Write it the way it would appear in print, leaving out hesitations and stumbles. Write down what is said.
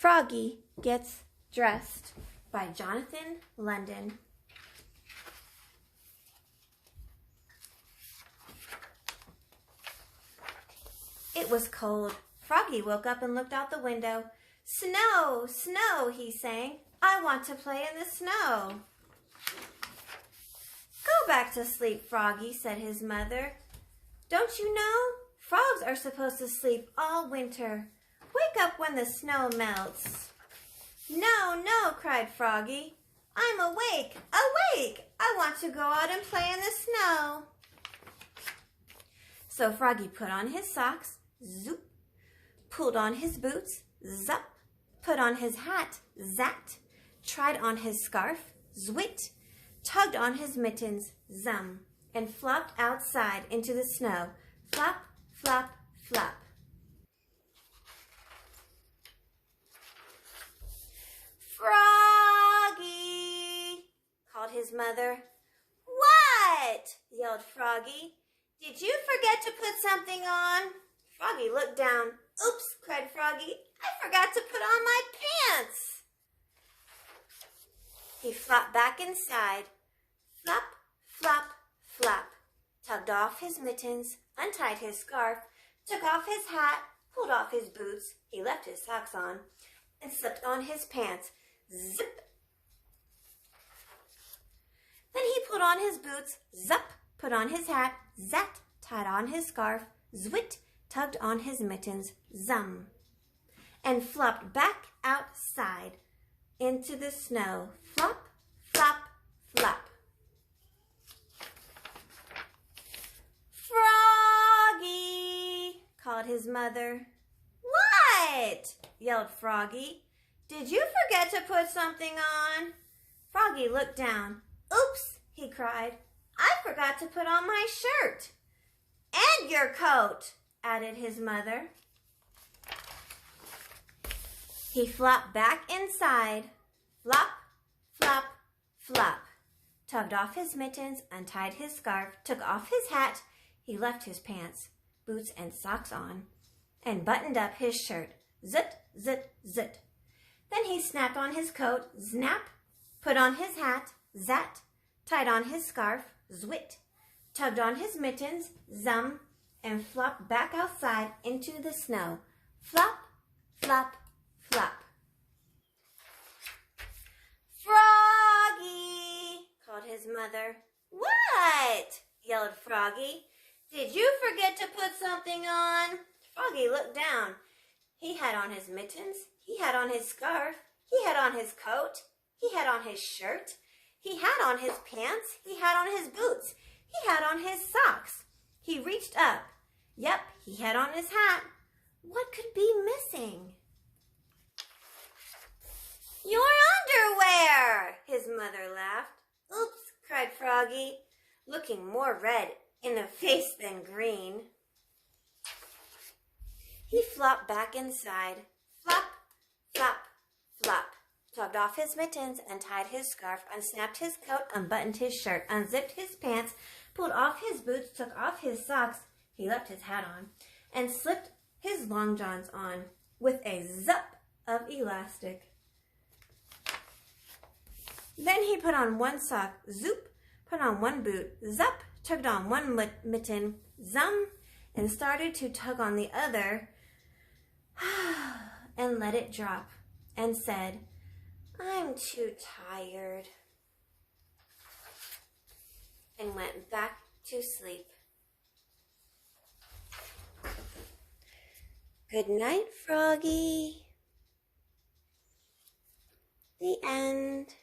Froggy Gets Dressed by Jonathan London. It was cold. Froggy woke up and looked out the window. "Snow, snow," he sang. "I want to play in the snow." "Go back to sleep, Froggy," said his mother. "Don't you know? Frogs are supposed to sleep all winter. Wake up when the snow melts." "No, no," cried Froggy. "I'm awake, awake! I want to go out and play in the snow." So Froggy put on his socks, zoop, pulled on his boots, zup, put on his hat, zat, tried on his scarf, zwit, tugged on his mittens, zum, and flopped outside into the snow, flop, flop, flop. "Froggy!" called his mother. "What?" yelled Froggy. "Did you forget to put something on?" Froggy looked down. "Oops," cried Froggy. "I forgot to put on my pants." He flopped back inside. Flop, flop, flop. Tugged off his mittens, untied his scarf, took off his hat, pulled off his boots. He left his socks on and slipped on his pants. Zip. Then he put on his boots, zup, put on his hat, zat, tied on his scarf, zwit, tugged on his mittens, zum, and flopped back outside into the snow. Flop, flop, flop. "Froggy!" called his mother. "What?" yelled Froggy. "Did you forget to put something on?" Froggy looked down. "Oops," he cried. "I forgot to put on my shirt." "And your coat," added his mother. He flopped back inside. Flop, flop, flop. Tugged off his mittens, untied his scarf, took off his hat. He left his pants, boots, and socks on, and buttoned up his shirt. Zit, zit, zit. Then he snapped on his coat, snap, put on his hat, zat, tied on his scarf, zwit, tugged on his mittens, zum, and flopped back outside into the snow. Flop, flop, flop. "Froggy!" called his mother. "What?" yelled Froggy. "Did you forget to put something on?" Froggy looked down. He had on his mittens, he had on his scarf, he had on his coat, he had on his shirt, he had on his pants, he had on his boots, he had on his socks. He reached up. Yep, he had on his hat. What could be missing? "Your underwear!" his mother laughed. "Oops," cried Froggy, looking more red in the face than green. He flopped back inside. Flop, flop, flop. Tugged off his mittens, untied his scarf, unsnapped his coat, unbuttoned his shirt, unzipped his pants, pulled off his boots, took off his socks. He left his hat on, and slipped his long johns on with a zup of elastic. Then he put on one sock, zoop, put on one boot, zup, tugged on one mitten, zum, and started to tug on the other, and let it drop, and said, "I'm too tired," and went back to sleep. Good night, Froggy. The end.